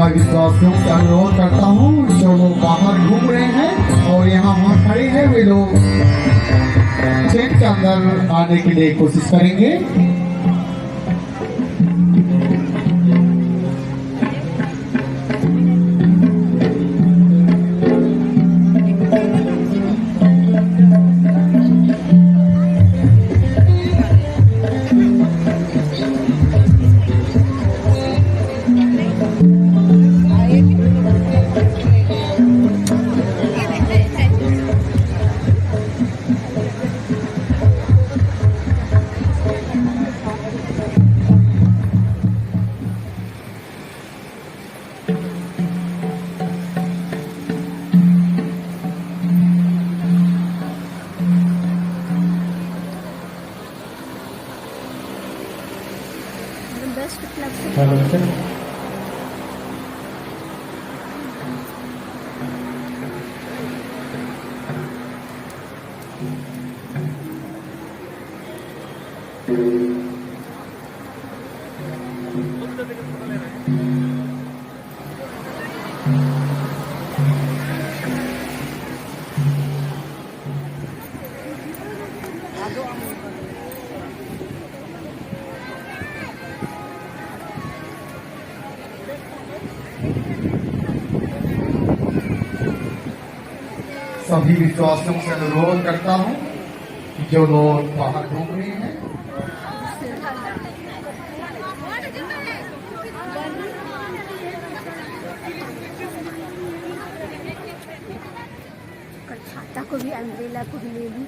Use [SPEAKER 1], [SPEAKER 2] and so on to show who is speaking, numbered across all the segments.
[SPEAKER 1] सभी विश्वासियों से अनुरोध करता हूँ जो लोग बाहर घूम रहे हैं और यहाँ वहाँ खड़े हैं वे लोग टेंट के अंदर आने के लिए कोशिश करेंगे। सभी विश्वासियों से अनुरोध करता हूँ जो लोग बाहर घूम रहे हैं
[SPEAKER 2] छाता को भी अम्ब्रेला को भी ले ली।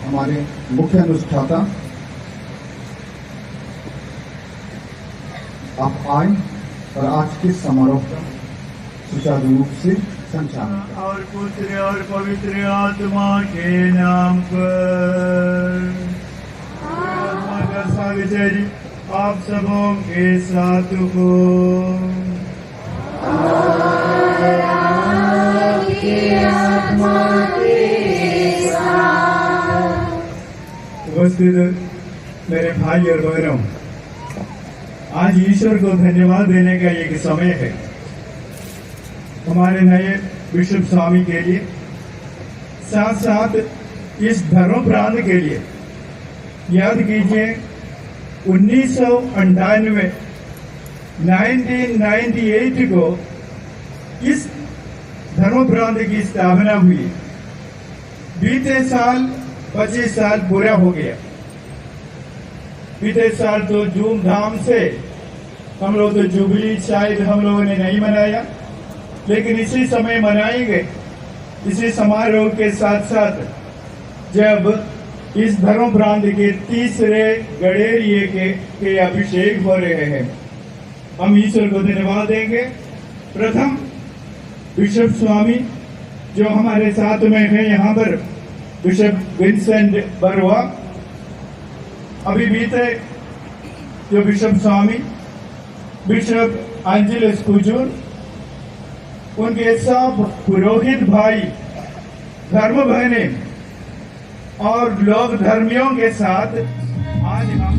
[SPEAKER 1] हमारे मुख्य अनुष्ठाता आप आए और आज के समारोह का सुचारू रूप से संचालन करें।
[SPEAKER 3] और पुत्र और पवित्र आत्मा के नाम पर आत्मा का साविचर्य आप सबों के साथ हो। उपस्थित मेरे भाई और बहनों, आज ईश्वर को धन्यवाद देने का एक समय है हमारे नए बिशप स्वामी के लिए, साथ साथ इस धर्म प्रांत के लिए। याद कीजिए 1998 1998 को इस धर्म प्रांत की स्थापना हुई। बीते साल 25 साल पूरा हो गया। बीते साल तो धूमधाम से हम लोग तो जुबली शायद हम लोगों ने नहीं मनाया, लेकिन इसी समय मनाएंगे। इसी समारोह के साथ साथ जब इस धर्म प्रांत के तीसरे गडेरिये के अभिषेक हो रहे हैं, हम ईश्वर को धन्यवाद देंगे। प्रथम बिशप स्वामी जो हमारे साथ में है यहाँ पर, बिशप विंसेंट बरुआ। अभी बीते जो बिशप स्वामी बिशप एंजेलस कुजूर, उनके सब पुरोहित भाई, धर्म बहने और लोक धर्मियों के साथ आज हम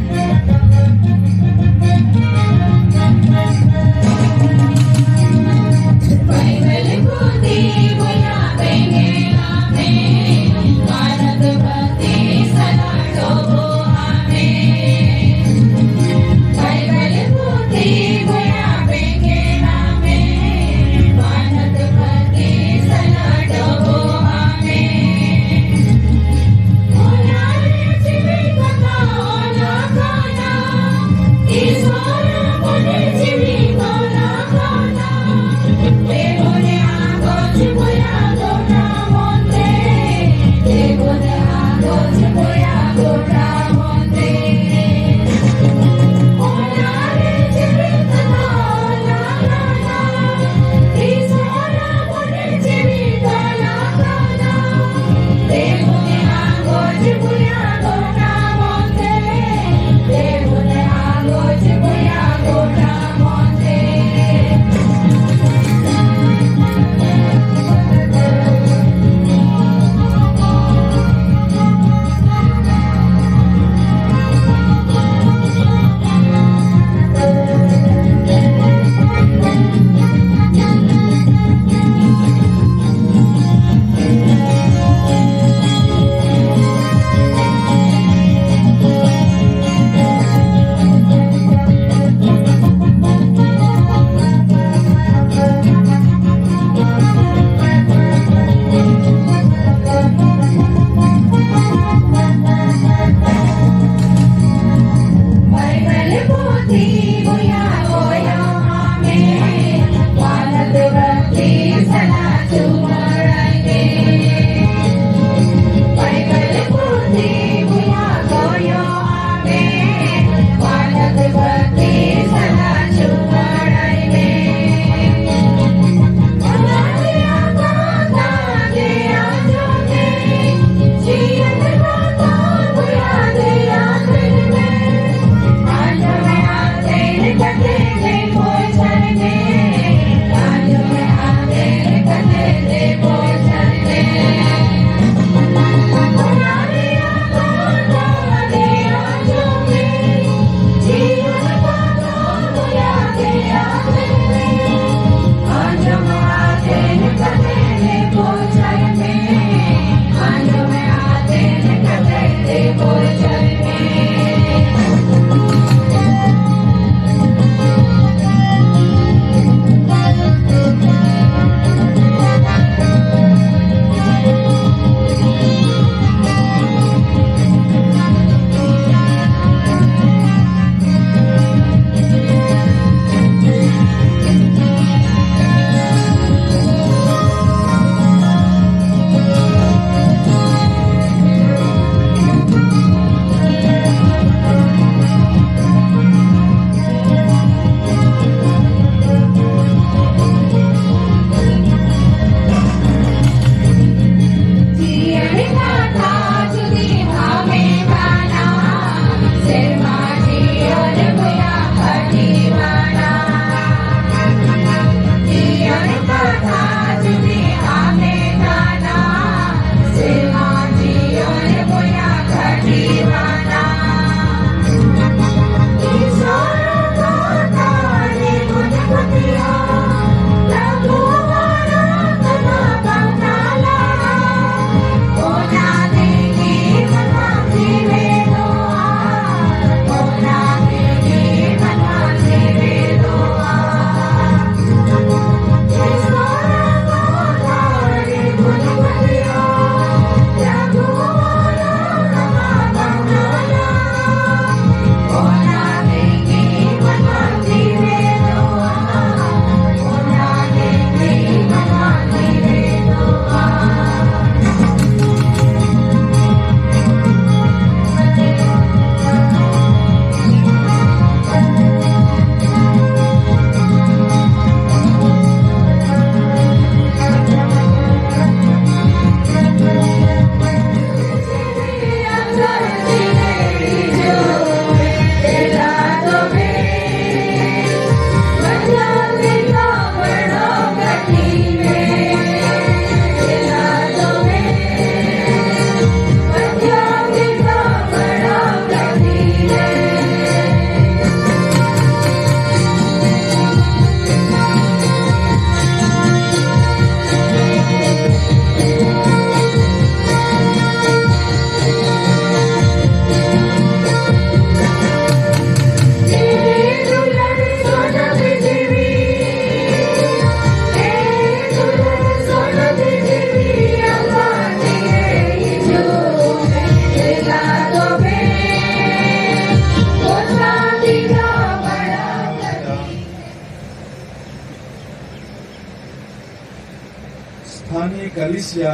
[SPEAKER 4] स्थानीय कलिसिया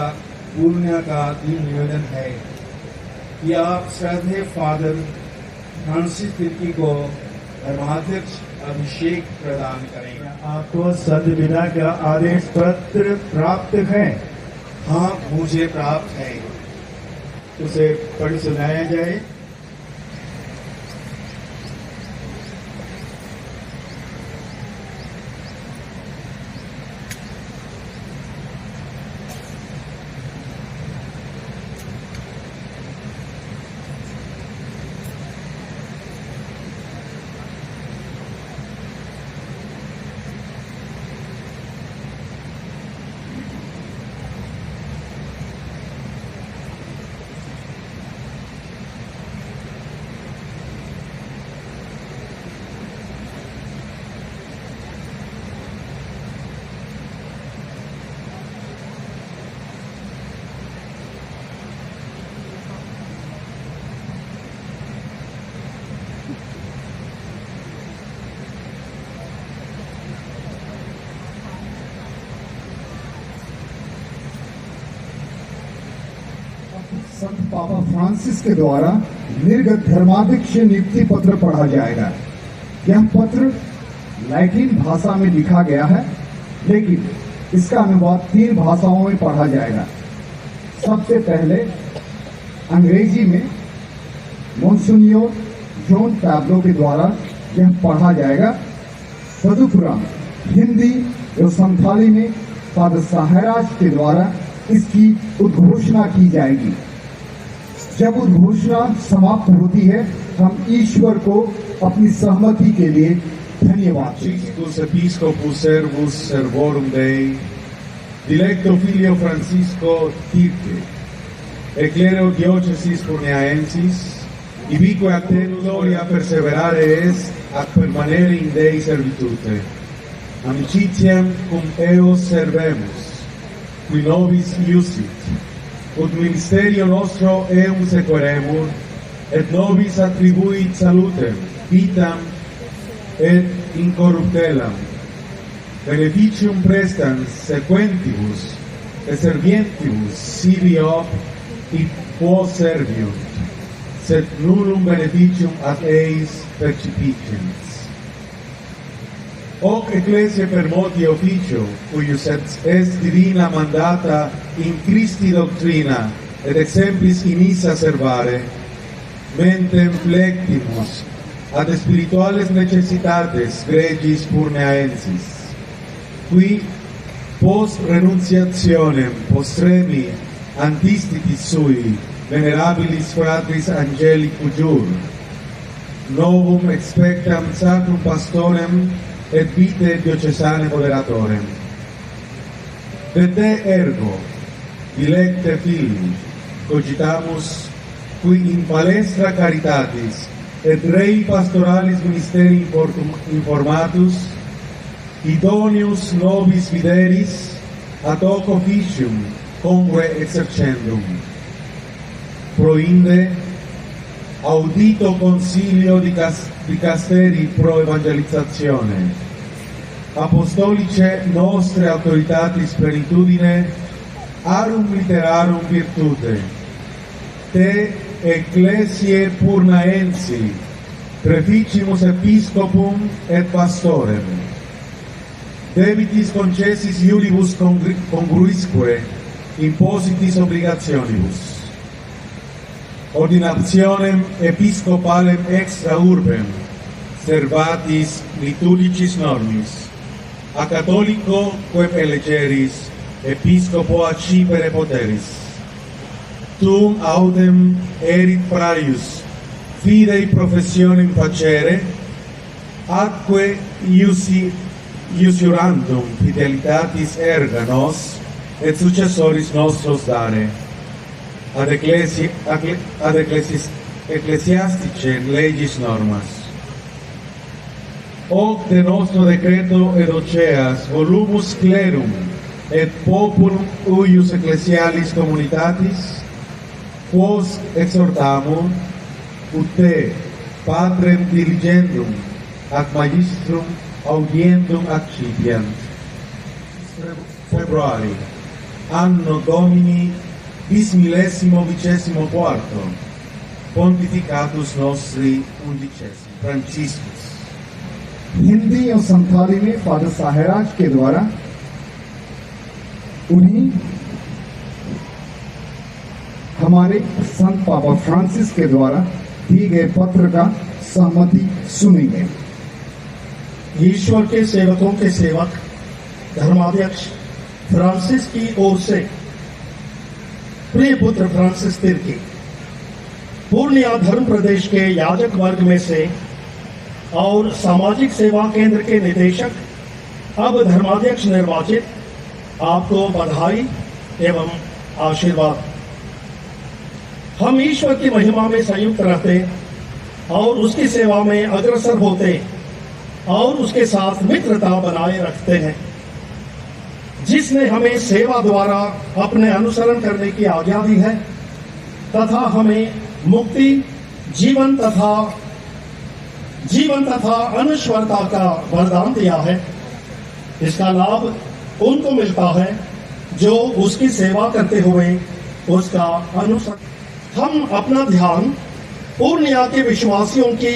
[SPEAKER 4] पूर्णिया का दिन निवेदन है कि आप श्रद्धेय फादर फ्रांसिस तिर्की को धर्माध्यक्ष अभिषेक प्रदान करेंगे।
[SPEAKER 3] आपको सदविदा का आदेश पत्र प्राप्त है?
[SPEAKER 4] हाँ, मुझे प्राप्त है।
[SPEAKER 3] उसे पढ़ सुनाया जाए।
[SPEAKER 1] संत पापा फ्रांसिस के द्वारा निर्गत धर्माध्यक्ष नियुक्ति पत्र पढ़ा जाएगा। यह पत्र लैटिन भाषा में लिखा गया है, लेकिन इसका अनुवाद 3 भाषाओं में पढ़ा जाएगा। सबसे पहले अंग्रेजी में मोन्सिन्योर जॉन पैब्लो के द्वारा यह पढ़ा जाएगा। तदुपरांत हिंदी और संथाली में फादर साहराज के द्वारा इसकी उद्घोषणा की जाएगी। जब उद्घोषणा समाप्त होती है, हम ईश्वर को अपनी सहमति के लिए धन्यवाद देंगे।
[SPEAKER 5] Sigistus Episcopus Servus Servorum Dei, Dilecto Filio Francisco Tirque, Eclero Diocesis Purneaensis, Ibique a te gloria perseverare est, ac permanere in Dei servitute. Amicitiam cum eos servemus, qui nobis iusit, ut ministerio nostro eum sequeremur, et nobis attribuit salutem, vitam et incorruptelam. Beneficium prestans sequentibus et servientibus sibi op et quos serviunt, sed nullum beneficium ad eis percipitens. Hoc ecclesia per moti officio, cuius est divina mandata in Christi doctrina et exemplis in issa servare, mentem flectimus ad spirituales necessitates gregis Purneaensis, qui post renunciationem postremi antistitis sui venerabilis fratris angelicu jur, novum expectam sacrum pastorem et vitae diocesane moderatorem. De te ergo, dilecte filii, cogitamus, qui in palestra caritatis et rei pastoralis ministeri informatus, idonius nobis videris ad hoc officium congue exercendum. Proinde audito consilio dicasteri pro evangelizzazione, apostolice nostre autoritatis plenitudine, arum literarum virtute, te ecclesiae Purnaensi, preficimus episcopum et pastorem, debitis concessis iuribus congruisque impositis obligationibus, ordinationem episcopalem extra urbem, servatis liturgicis normis, a catholico quem elegeris, episcopo accipere poteris. Tum autem erit praius, fidei professionem facere, atque iusurandum fidelitatis erga nos, et successoris nostros dare. Ad ecclesiastice legis normas. Hoc de nostro decreto et oceas volumus clerum et populum uius ecclesialis communitatis, quos exhortamur, ut te, patrem diligendum, ac magistrum audiendum accipiant. Februari. anno Domini bis millesimo vicesimo quarto, Pontificatus nostri 11 Franciscus.
[SPEAKER 1] Hindi और संथाली में father साहराज के द्वारा उन्हीं हमारे संत पापा Francis के द्वारा दिए गए पत्र का सहमति सुनेंगे।
[SPEAKER 6] ईश्वर के सेवकों के सेवक धर्माध्यक्ष फ्रांसिस की ओर से प्रिय पुत्र फ्रांसिस तिर्की, पूर्णिया धर्म प्रदेश के याजक वर्ग में से और सामाजिक सेवा केंद्र के निदेशक, अब धर्माध्यक्ष निर्वाचित, आपको बधाई एवं आशीर्वाद। हम ईश्वर की महिमा में संयुक्त रहते और उसकी सेवा में अग्रसर होते और उसके साथ मित्रता बनाए रखते हैं, जिसने हमें सेवा द्वारा अपने अनुसरण करने की आज्ञा दी है तथा हमें मुक्ति, जीवन तथा अनश्वरता का वरदान दिया है। इसका लाभ उनको मिलता है जो उसकी सेवा करते हुए उसका अनुसरण। हम अपना ध्यान पूर्णिया के विश्वासियों की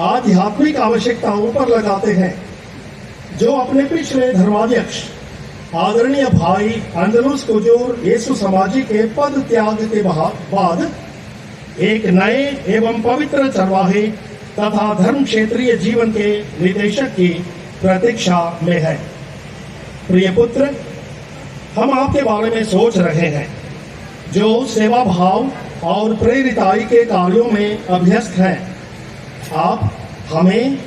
[SPEAKER 6] आध्यात्मिक आवश्यकताओं पर लगाते हैं, जो अपने पिछले धर्माध्यक्ष आदरणीय भाई अंदलुस कुजूर यीशु समाजी के पद त्याग के बाद एक नए एवं पवित्र चरवाहे तथा धर्म क्षेत्रीय जीवन के निदेशक की प्रतीक्षा में है। प्रिय पुत्र, हम आपके बारे में सोच रहे हैं, जो सेवा भाव और प्रेरिताई के कार्यों में अभ्यस्त हैं। आप हमें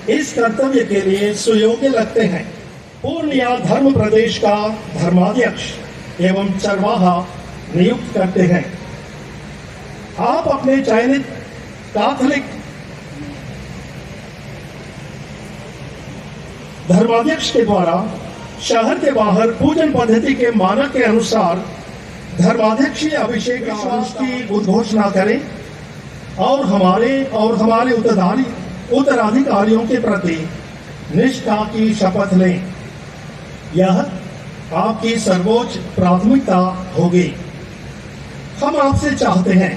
[SPEAKER 6] इस कर्तव्य के लिए सुयोग्य लगते हैं। पूर्णिया धर्म प्रदेश का धर्माध्यक्ष एवं चरवाहा नियुक्त करते हैं। आप अपने चयनित कैथोलिक धर्माध्यक्ष के द्वारा शहर के बाहर पूजन पद्धति के मानक के अनुसार धर्माध्यक्षीय अभिषेक विश्वास की उद्घोषणा करें और हमारे उत्तराधिकारियों के प्रति निष्ठा की शपथ लें। यह आपकी सर्वोच्च प्राथमिकता होगी। हम आपसे चाहते हैं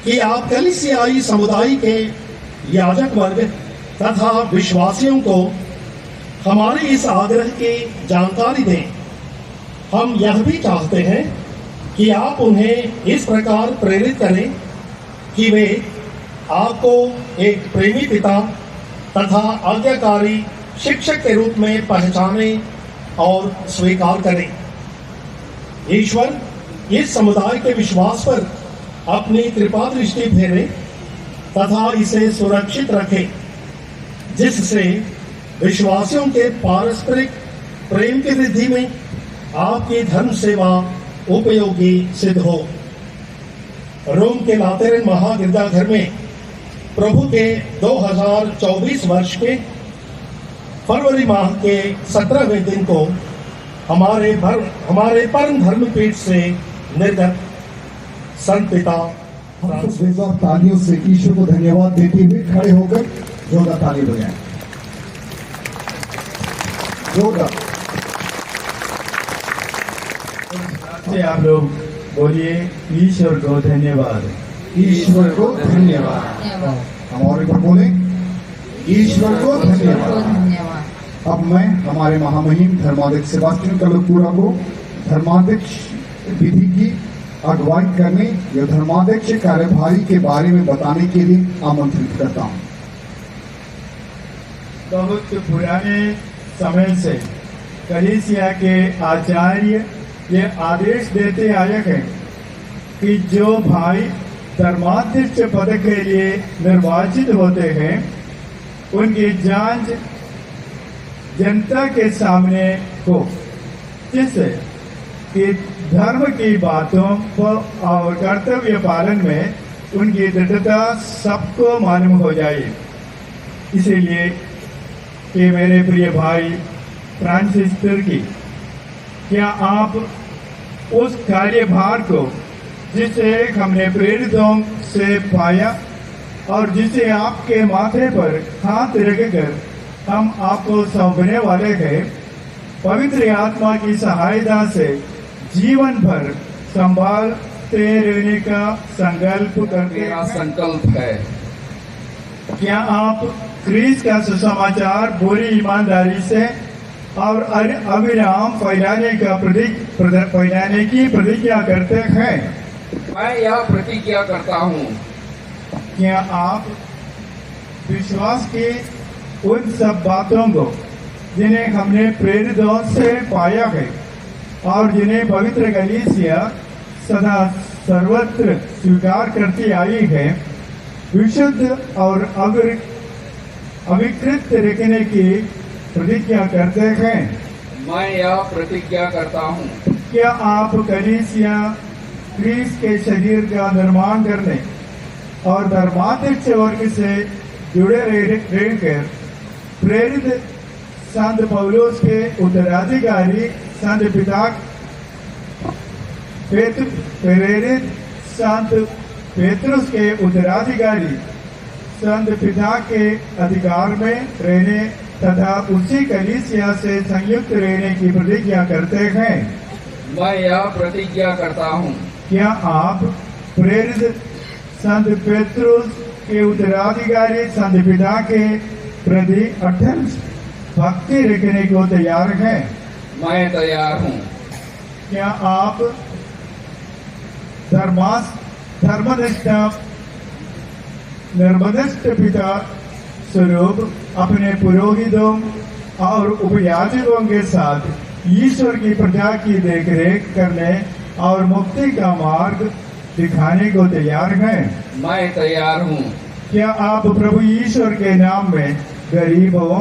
[SPEAKER 6] कि आप कलीसियाई समुदाय के याजक वर्ग तथा विश्वासियों को हमारे इस आग्रह की जानकारी दें। हम यह भी चाहते हैं कि आप उन्हें इस प्रकार प्रेरित करें कि वे आपको एक प्रेमी पिता तथा आज्ञाकारी शिक्षक के रूप में पहचाने और स्वीकार करें। ईश्वर इस समुदाय के विश्वास पर अपनी कृपा दृष्टि फेरे तथा इसे सुरक्षित रखे, जिससे विश्वासियों के पारस्परिक प्रेम की वृद्धि में आपकी धर्म सेवा उपयोगी सिद्ध हो। रोम के लातेरन महागिरजाघर में प्रभु के 2024 वर्ष के फरवरी माह के 17वें दिन को हमारे परम धर्मपीठ से निर्गत संत पिता
[SPEAKER 1] हम सब बेजार तालियों से ईश्वर को धन्यवाद देते हुए खड़े होकर जोरदार ताली बजाएं। जोरदार
[SPEAKER 3] से आप लोग बोलिए, ईश्वर को धन्यवाद।
[SPEAKER 1] ईश्वर को धन्यवाद। हम और एक बार बोले, ईश्वर को धन्यवाद। अब मैं हमारे महामहिम धर्माध्यक्ष सेबास्टियन कलपुरा को धर्माध्यक्ष विधि की अगुवाई करने या धर्माध्यक्ष कार्यभारी के बारे में बताने के लिए आमंत्रित करता हूँ।
[SPEAKER 3] बहुत पुराने समय से कलीसिया के आचार्य ये आदेश देते आए हैं कि जो भाई धर्माध्यक्ष पद के लिए निर्वाचित होते हैं, उनकी जांच जनता के सामने हो, जिससे कि धर्म की बातों को और कर्तव्य पालन में उनकी दृढ़ता सबको मालूम हो जाए। इसीलिए कि मेरे प्रिय भाई फ्रांसिस तिर्की, क्या आप उस कार्यभार को जिसे हमने प्रेरितों से पाया और जिसे आपके माथे पर हाथ रखकर हम आपको सौंपने वाले हैं, पवित्र आत्मा की सहायता से जीवन भर संभालते रहने का संकल्प करते
[SPEAKER 7] मेरा
[SPEAKER 3] हैं।
[SPEAKER 7] संकल्प है।
[SPEAKER 3] क्या आप क्रिस का सुसमाचार पूरी ईमानदारी से और अविराम फैलाने की प्रतिज्ञा करते हैं?
[SPEAKER 7] मैं यह प्रतिज्ञा करता हूँ।
[SPEAKER 3] क्या आप विश्वास की उन सब बातों को जिन्हें हमने प्रेरितों से पाया है और जिन्हें पवित्र कलीसिया सदा सर्वत्र स्वीकार करती आई है, विशुद्ध और अविकृत रखने की प्रतिज्ञा करते हैं?
[SPEAKER 7] मैं यह प्रतिज्ञा करता हूँ।
[SPEAKER 3] क्या आप कलीसिया क्रिस के शरीर का निर्माण करने और धर्माध्यक्ष वर्ग से जुड़े रहकर प्रेरित संत पौलुस के उत्तराधिकारी संत पिता प्रेरित संत पेतरुस के उत्तराधिकारी संत पिता के अधिकार में रहने तथा उसी कलीसिया से संयुक्त रहने की प्रतिज्ञा करते हैं?
[SPEAKER 7] मैं यह प्रतिज्ञा करता हूँ।
[SPEAKER 3] क्या आप प्रेरित संत पेतरुस के उत्तराधिकारी संत पिता के प्रति अटल भक्ति रखने को तैयार हैं?
[SPEAKER 7] मैं तैयार हूँ।
[SPEAKER 3] क्या आप धर्मनिष्ठ पिता स्वरूप अपने पुरोहितों और उपयाजकों के साथ ईश्वर की प्रजा की देखरेख करने और मुक्ति का मार्ग दिखाने को तैयार हैं?
[SPEAKER 7] मैं तैयार हूँ।
[SPEAKER 3] क्या आप प्रभु ईश्वर के नाम में गरीबों,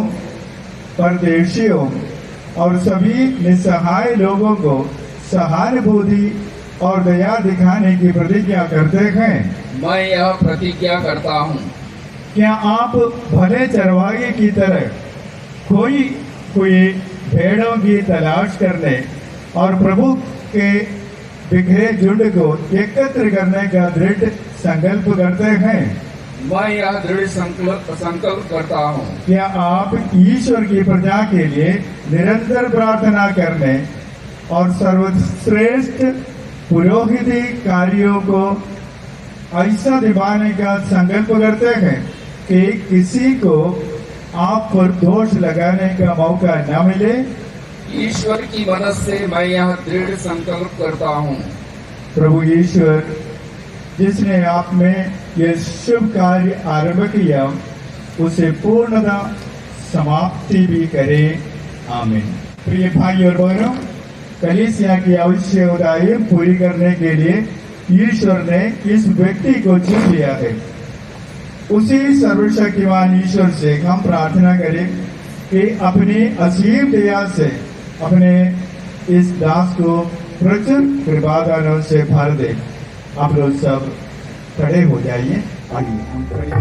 [SPEAKER 3] परदेशियों और सभी निस्सहाय लोगों को सहानुभूति और दया दिखाने की प्रतिज्ञा करते हैं?
[SPEAKER 7] मैं यह प्रतिज्ञा करता हूँ।
[SPEAKER 3] क्या आप भले चरवाहे की तरह खोई हुई भेड़ों की तलाश करने और प्रभु के बिखरे झुंड को एकत्र करने का दृढ़ संकल्प करते हैं?
[SPEAKER 7] मैं यह दृढ़ संकल्प करता हूँ।
[SPEAKER 3] क्या आप ईश्वर की प्रजा के लिए निरंतर प्रार्थना करने और सर्वश्रेष्ठ पुरोहिती कार्यों को ऐसा निभाने का संकल्प करते हैं कि किसी को आप पर दोष लगाने का मौका न मिले?
[SPEAKER 7] ईश्वर की मदद से मैं यह दृढ़ संकल्प करता हूँ।
[SPEAKER 3] प्रभु ईश्वर जिसने आप में यह शुभ कार्य आरंभ किया, उसे पूर्णता समाप्ति भी करे। आमीन। प्रिय भाई और बहनों, कलीसिया की आवश्यकताएं पूरी करने के लिए ईश्वर ने इस व्यक्ति को चुन लिया है। उसी सर्वशक्तिमान ईश्वर से हम प्रार्थना करें कि अपनी असीम दया से अपने इस दास को प्रचुर कृपादानों से भर दे। आप लोग सब खड़े हो जाइए। आइए हम खड़े।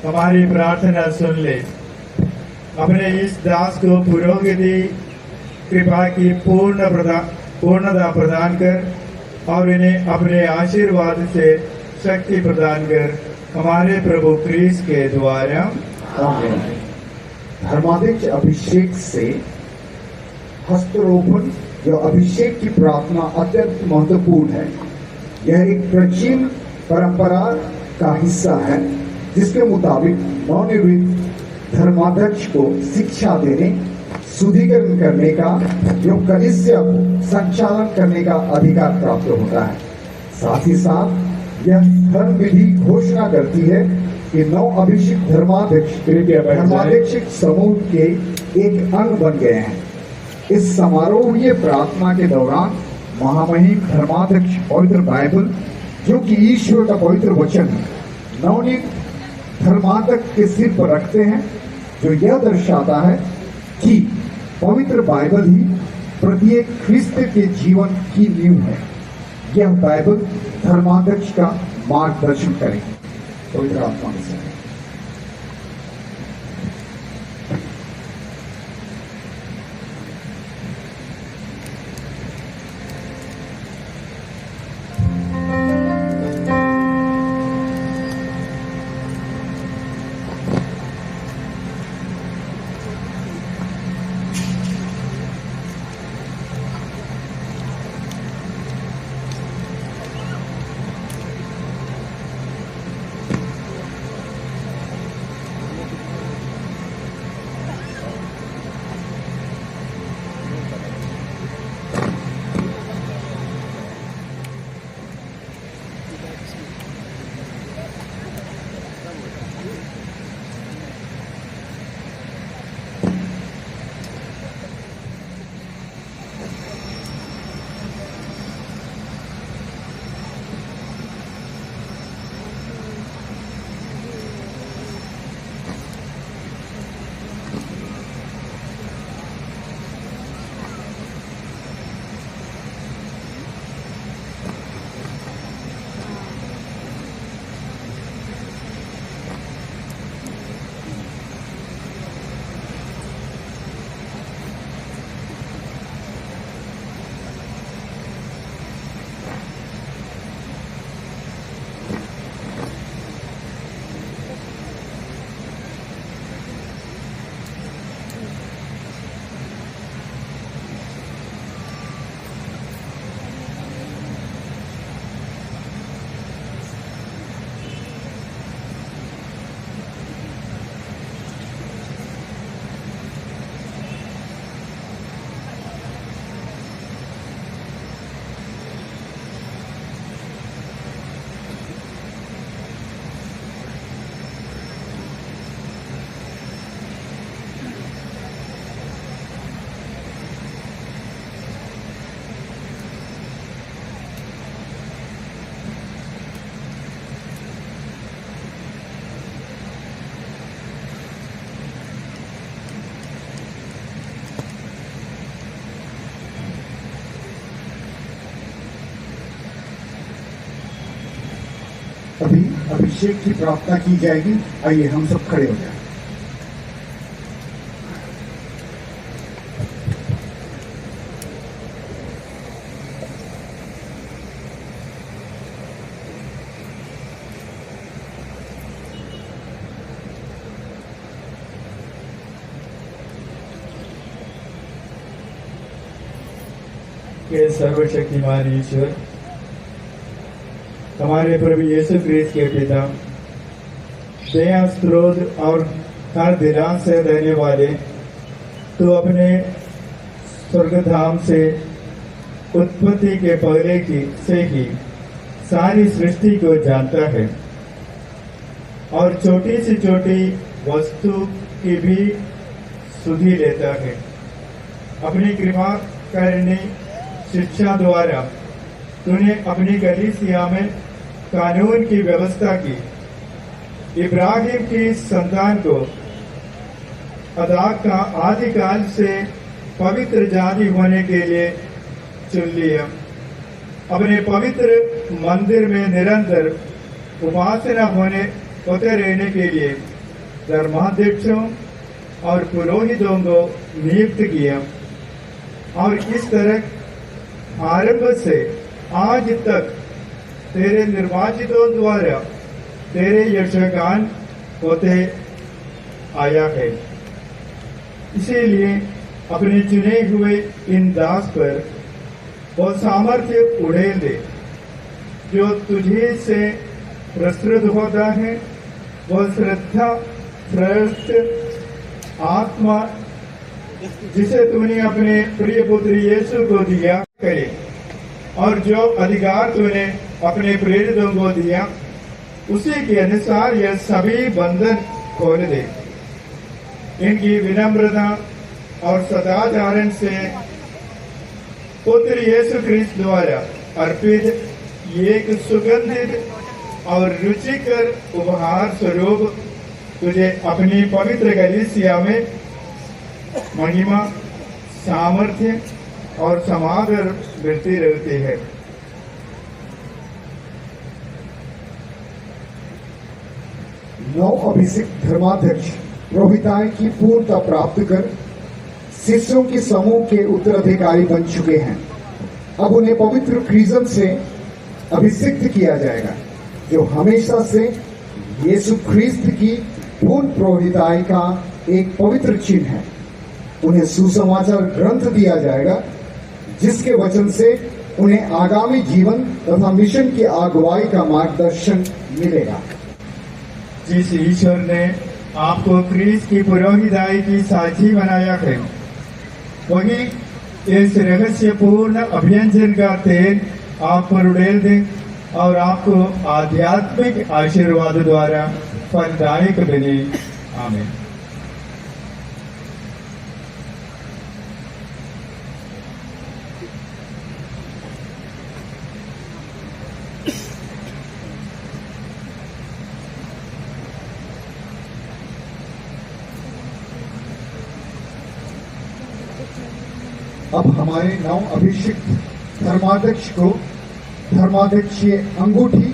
[SPEAKER 3] हमारी प्रार्थना सुन ले। अपने इस दास को पुरोहिती कृपा की पूर्णता प्रदान कर और इन्हें अपने आशीर्वाद से शक्ति प्रदान कर हमारे प्रभु क्रिस्त के द्वारा।
[SPEAKER 1] आमीन। धर्माध्यक्ष अभिषेक से हस्तारोपण या अभिषेक की प्रार्थना अत्यंत महत्वपूर्ण है। यह एक प्राचीन परंपरा का हिस्सा है जिसके मुताबिक नवनिर्मित धर्माध्यक्ष को शिक्षा देने, शुद्धिकरण करने का एवं कलीसिया को संचालन करने का अधिकार प्राप्त होता है। साथ ही साथ यह धर्म विधि घोषणा करती है कि नव अभिषिक्त धर्माध्यक्ष समूह के एक अंग बन गए हैं। इस समारोहीय प्रार्थना के दौरान महामहिम धर्माध्यक्ष पवित्र बाइबल, जो कि ईश्वर का पवित्र वचन है, नवनियुक्त धर्माध्यक्ष के सिर पर रखते हैं, जो यह दर्शाता है कि पवित्र बाइबल ही प्रत्येक ख्रिस्त के जीवन की नींव है। यह बाइबल धर्माध्यक्ष का मार्गदर्शन करेगी। पवित्र आत्मा के साथ अभी अभिषेक की प्रार्थना की जाएगी। आइए हम सब खड़े हो जाएं।
[SPEAKER 3] के सर्वशक्तिमान ईश्वर, हमारे प्रभु यीशु क्रिस्त के पिता, दया स्रोत और हर दिलास से रहने वाले, तो अपने स्वर्गधाम से उत्पत्ति के पहले की से ही सारी सृष्टि को जानता है और छोटी से छोटी वस्तु की भी सुधि लेता है। अपनी कृपा करने शिक्षा द्वारा तूने अपनी कलीसिया में कानून की व्यवस्था की। इब्राहिम की संतान को अदाक का आदिकाल से पवित्र जाति होने के लिए चुन लिया। अपने पवित्र मंदिर में निरंतर उपासना होते रहने के लिए धर्माध्यक्षों और पुरोहितों को नियुक्त किया। और इस तरह आरंभ से आज तक तेरे निर्वाचितों द्वारा तेरे यशगान होते आया है। इसीलिए अपने चुने हुए इन दास पर वो सामर्थ्य उड़ेल दे जो तुझे से प्रस्तुत होता है, वो श्रद्धा श्रेष्ठ आत्मा जिसे तूने अपने प्रिय पुत्र यीशु को दिया करे, और जो अधिकार तूने अपने प्रेरितों को दिया उसी के अनुसार यह सभी बंधन खोल दे। इनकी विनम्रता और सदाचारण से पुत्र यीशु ख्रिस्त द्वारा अर्पित एक सुगंधित और रुचिकर उपहार स्वरूप तुझे अपनी पवित्र कलीसिया में महिमा, सामर्थ्य और समादर मिलती रहती है।
[SPEAKER 1] नौ अभिषिक्त धर्माध्यक्ष पुरोहिताई की पूर्णता प्राप्त कर शिष्यों के समूह के उत्तराधिकारी बन चुके हैं। अब उन्हें पवित्र क्रिजम से अभिषिक्त किया जाएगा, जो हमेशा से यीशु ख्रिस्त की पूर्ण पुरोहिताई का एक पवित्र चिन्ह है। उन्हें सुसमाचार ग्रंथ दिया जाएगा, जिसके वचन से उन्हें आगामी जीवन तथा मिशन की अगुवाई का मार्गदर्शन मिलेगा।
[SPEAKER 3] जिस ईश्वर ने आपको क्रिस्त की पुरोहिताई की साक्षी बनाया है, वही इस रहस्यपूर्ण अभियंजन का तेल आप पर उड़ेल दे और आपको आध्यात्मिक आशीर्वाद द्वारा फलदायक बने। आमीन।
[SPEAKER 1] अब हमारे नव अभिषिक्त धर्माध्यक्ष को धर्माध्यक्षीय अंगूठी,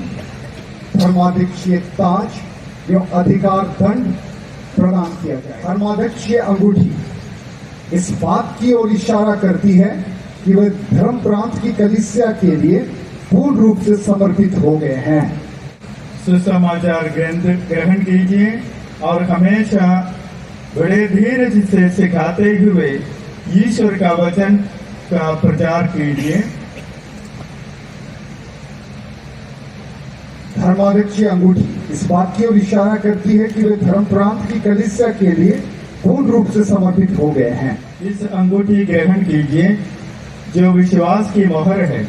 [SPEAKER 1] धर्माध्यक्षीय ताज एवं अधिकार दंड प्रदान किया जाए। धर्माध्यक्षीय अंगूठी इस बात की ओर इशारा करती है कि वे धर्म प्रांत की कलीसिया के लिए पूर्ण रूप से समर्पित हो गए हैं।
[SPEAKER 3] सुसमाचार ग्रहण कीजिए और हमेशा बड़े धीरज से सिखाते हुए ईश्वर का वचन का प्रचार कीजिए।
[SPEAKER 1] धर्माध्यक्षीय अंगूठी इस बात की ओर इशारा करती है कि वे धर्म प्रांत की कलीसिया के लिए पूर्ण रूप से समर्पित हो गए हैं।
[SPEAKER 3] इस अंगूठी ग्रहण कीजिए जो विश्वास की मोहर है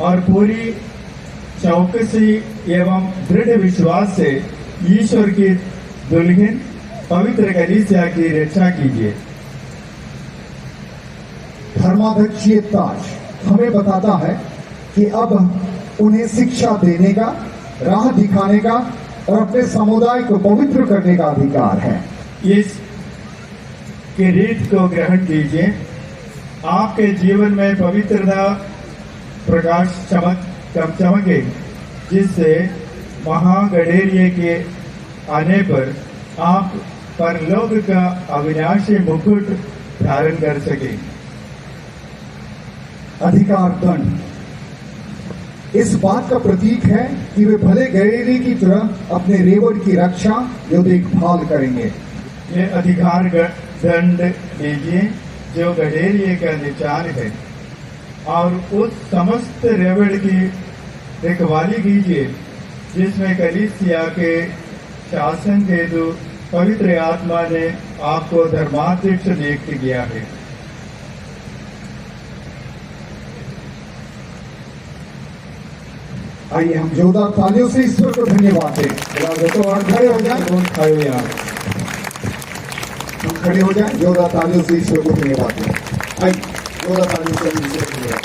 [SPEAKER 3] और पूरी चौकसी एवं दृढ़ विश्वास से ईश्वर की दुल्हन पवित्र कलीसिया की रक्षा कीजिए।
[SPEAKER 1] धर्माध्यक्षीय ताज हमें बताता है कि अब उन्हें शिक्षा देने का, राह दिखाने का और अपने समुदाय को पवित्र करने का अधिकार है।
[SPEAKER 3] इस किरीट को ग्रहण कीजिए। आपके जीवन में पवित्रता प्रकाश चमके, जिससे महागडेरिये के आने पर आप परलोक का अविनाशी मुकुट धारण कर सके।
[SPEAKER 1] अधिकार दंड इस बात का प्रतीक है कि वे भले गडेरिये की तरह अपने रेवड़ की रक्षा जो देखभाल करेंगे।
[SPEAKER 3] ये अधिकार दंड लीजिए जो गडेरिये का निशान है और उस समस्त रेवड़ की रखवाली कीजिए जिसमें कलीसिया के शासन हेतु पवित्र आत्मा ने आपको धर्माध्यक्ष नियुक्त किया है।
[SPEAKER 1] आइए हम जोरदार तालियों से ईश्वर को धन्यवाद दें। और खड़े हो जाए, हम खड़े हो जाए, जोरदार तालियों से ईश्वर को धन्यवाद दें। आइए जोरदार तालियों से ईश्वर को धन्यवाद।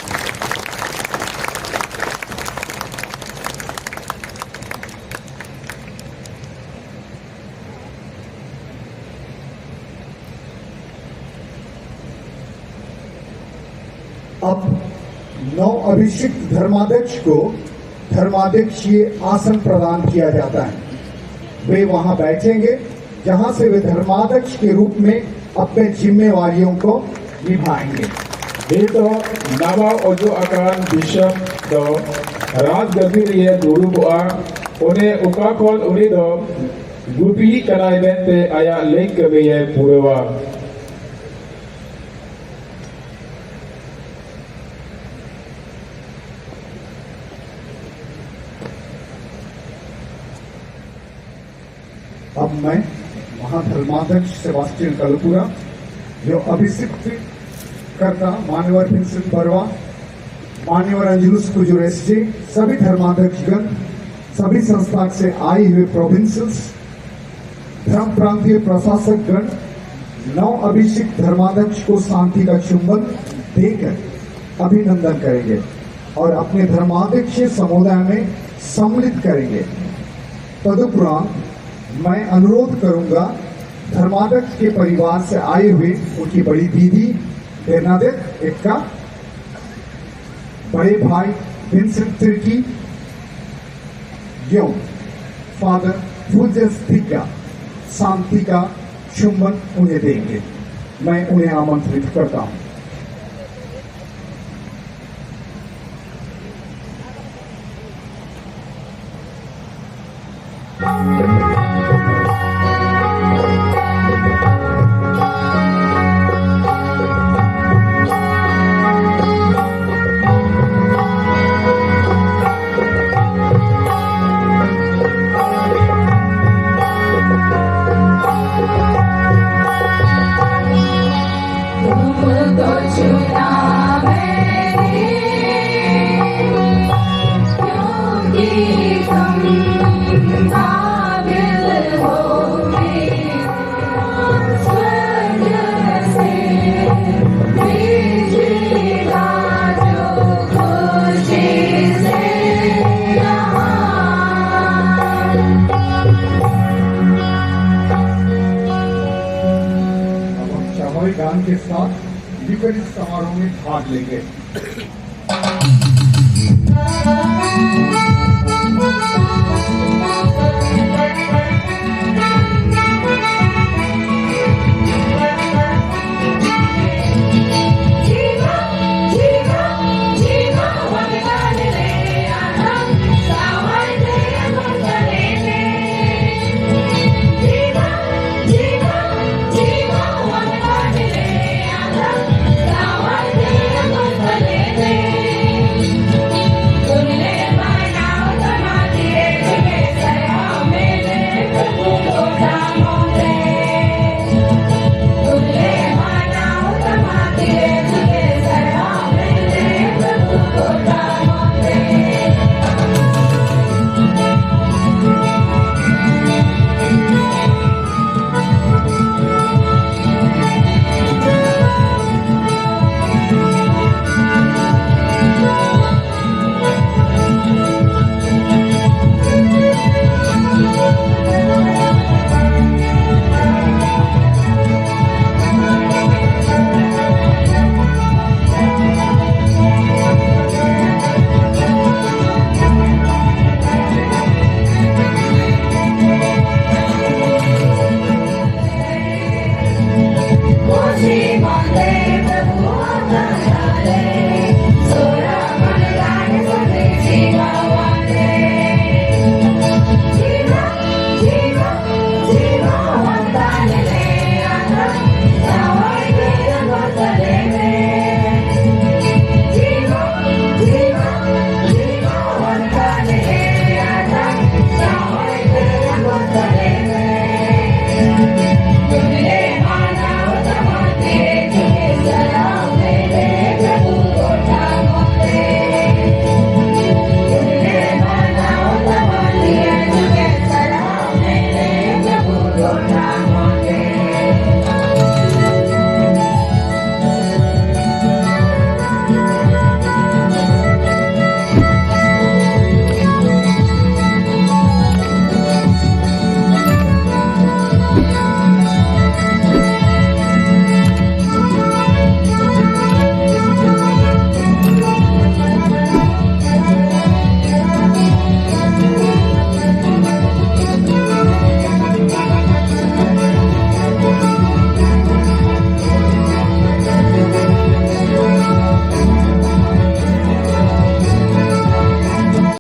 [SPEAKER 1] अब नौ अभिषिक्त धर्माध्यक्ष को धर्माध्यक्षीय आसन प्रदान किया जाता है। वे वहां बैठेंगे जहां से वे धर्माध्यक्ष के रूप में अपने जिम्मेवारियों को निभाएंगे।
[SPEAKER 8] Dito, nabaw ojo akan Bishop do Raj Gabiriye Guru Boa One ukakon uni do Gupili kanai bente aya link kabiye purewa
[SPEAKER 1] अब मैं महाधर्माध्यक्ष सेबास्टियन कलपुरा जो अभिषिक्त करता मान्यवर विंसेंट बरवा, मान्यवर अंजुलुस कुजुरेस्टी, सभी धर्माध्यक्षगण, सभी संस्था से आए हुए प्रोविंसेस, धर्म प्रांतीय प्रशासकगण, नव अभिषिक्त धर्माध्यक्ष को शांति का चुंबन देकर अभिनंदन करेंगे और अपने धर्माध्यक्ष समुदाय में सम्मिलित करेंगे। तदुपरांत मैं अनुरोध करूंगा धर्माध्यक्ष के परिवार से आए हुए उनकी बड़ी दीदी बेनादेत एक्का, बड़े भाई विंसेंट तिर्की एवं फादर फुजेस थिका शांति का चुंबन उन्हें देंगे। मैं उन्हें आमंत्रित करता हूं। गान के साथ विकसित समारोह में भाग लेंगे।
[SPEAKER 9] Monday,